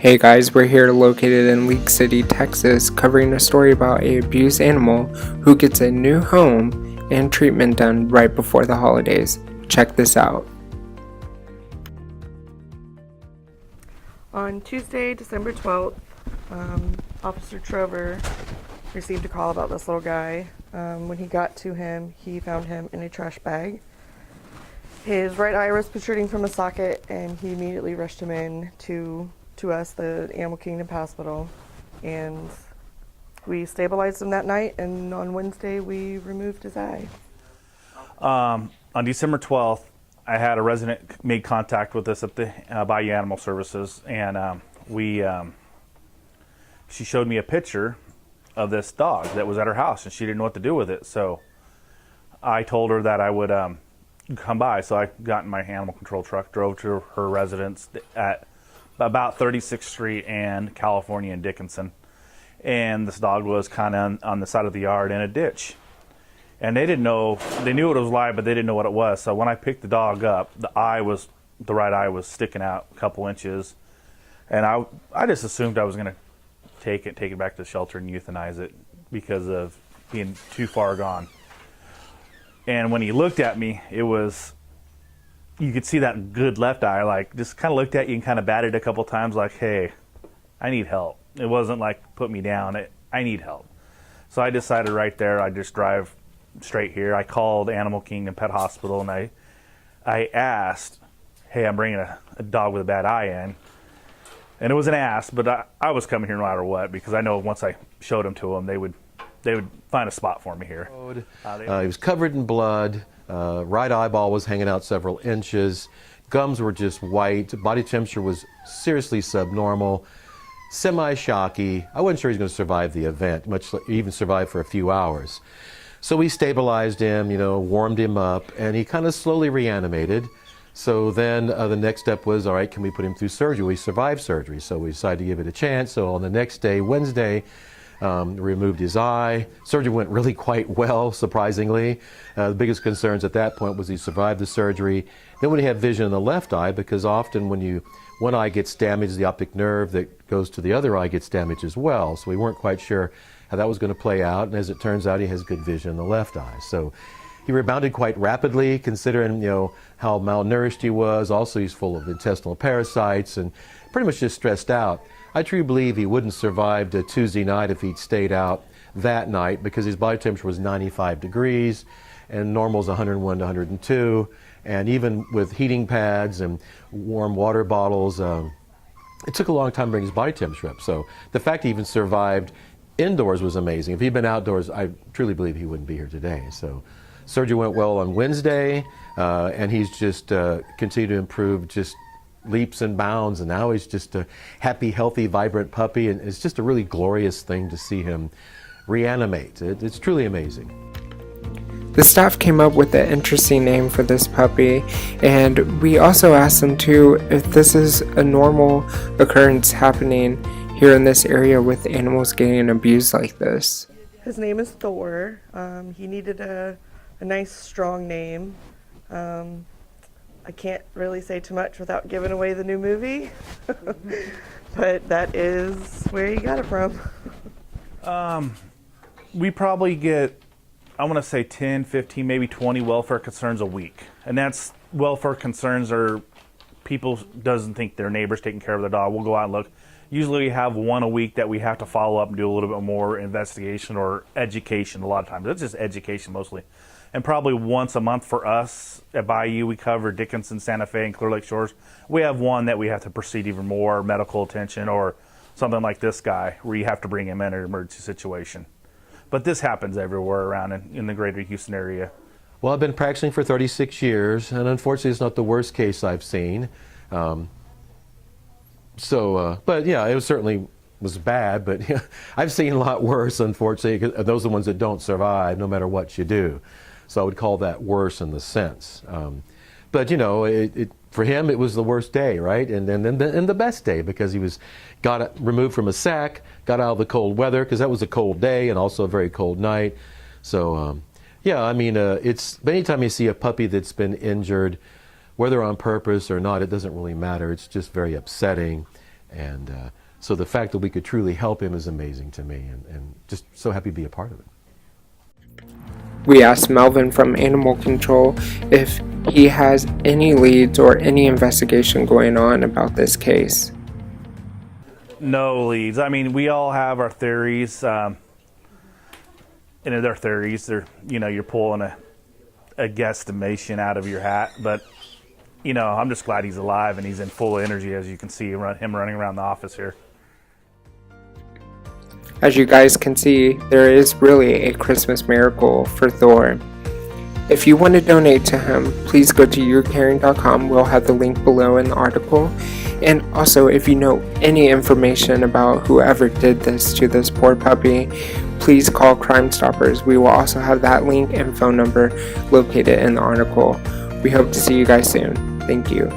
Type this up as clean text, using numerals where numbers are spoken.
Hey guys, we're here located in League City, Texas, covering a story about an abused animal who gets a new home and treatment done right before the holidays. Check this out. On Tuesday, December 12th, Officer Trover received a call about this little guy. When he got to him, he found him in a trash bag. His right eye was protruding from a socket, and he immediately rushed him in to us, the Animal Kingdom Hospital, and we stabilized him that night, and on Wednesday we removed his eye. On December 12th, I had a resident made contact with us at the Bayou Animal Services, and she showed me a picture of this dog that was at her house, and she didn't know what to do with it. So I told her that I would come by. So I got in my animal control truck, drove to her residence at about 36th Street and California and Dickinson, and this dog was kind of on the side of the yard in a ditch. And they didn't know, they knew it was live, but they didn't know what it was. So when I picked the dog up, the right eye was sticking out a couple inches. And I just assumed I was going to take it back to the shelter and euthanize it because of being too far gone. And when he looked at me, you could see that good left eye, like just kind of looked at you and kind of batted a couple times like, hey, I need help. It wasn't like put me down, I need help. So I decided right there, I'd just drive straight here. I called Animal Kingdom Pet Hospital, and I asked, hey, I'm bringing a dog with a bad eye in. And it was an ask, but I was coming here no matter what, because I know once I showed them to them, they would find a spot for me here. He was covered in blood. Right eyeball was hanging out several inches. Gums were just white. Body temperature was seriously subnormal. Semi-shocky. I wasn't sure he was going to survive the event, much even survive for a few hours. So we stabilized him, warmed him up, and he kind of slowly reanimated. So then the next step was, all right, can we put him through surgery? We survived surgery, so we decided to give it a chance. So on the next day, Wednesday, removed his eye. Surgery went really quite well, surprisingly. The biggest concerns at that point was he survived the surgery. Then when he had vision in the left eye, because often when one eye gets damaged, the optic nerve that goes to the other eye gets damaged as well. So we weren't quite sure how that was going to play out. And as it turns out, he has good vision in the left eye. So he rebounded quite rapidly, considering how malnourished he was. Also, he's full of intestinal parasites and pretty much just stressed out. I truly believe he wouldn't have survived a Tuesday night if he'd stayed out that night, because his body temperature was 95 degrees and normal's 101 to 102. And even with heating pads and warm water bottles, it took a long time to bring his body temperature up. So the fact he even survived indoors was amazing. If he'd been outdoors, I truly believe he wouldn't be here today. So surgery went well on Wednesday, and he's just continued to improve just leaps and bounds, and now he's just a happy, healthy, vibrant puppy, and it's just a really glorious thing to see him reanimate. It's truly amazing. The staff came up with an interesting name for this puppy, and we also asked them too if this is a normal occurrence happening here in this area with animals getting abused like this. His name is Thor. He needed a nice, strong name. I can't really say too much without giving away the new movie, but that is where he got it from. We probably get, I want to say 10, 15, maybe 20 welfare concerns a week. And that's welfare concerns are people doesn't think their neighbor's taking care of their dog. We'll go out and look. Usually we have one a week that we have to follow up and do a little bit more investigation or education a lot of times. It's just education mostly. And probably once a month for us at Bayou, we cover Dickinson, Santa Fe, and Clear Lake Shores. We have one that we have to proceed even more medical attention, or something like this guy where you have to bring him in an emergency situation. But this happens everywhere around in the greater Houston area. Well, I've been practicing for 36 years, and unfortunately it's not the worst case I've seen. But yeah, it certainly was bad, but I've seen a lot worse, unfortunately. Those are the ones that don't survive no matter what you do. So I would call that worse in the sense. But for him, it was the worst day, right? And then the best day, because he got removed from a sack, got out of the cold weather, because that was a cold day and also a very cold night. So yeah, I mean, anytime you see a puppy that's been injured, whether on purpose or not, it doesn't really matter. It's just very upsetting. And so the fact that we could truly help him is amazing to me, and just so happy to be a part of it. We asked Melvin from Animal Control if he has any leads or any investigation going on about this case. No leads. I mean, we all have our theories. And they're theories. They're, you're pulling a guesstimation out of your hat. But, I'm just glad he's alive and he's in full energy, as you can see him running around the office here. As you guys can see, there is really a Christmas miracle for Thor. If you want to donate to him, please go to yourcaring.com. We'll have the link below in the article. And also, if you know any information about whoever did this to this poor puppy, please call Crime Stoppers. We will also have that link and phone number located in the article. We hope to see you guys soon. Thank you.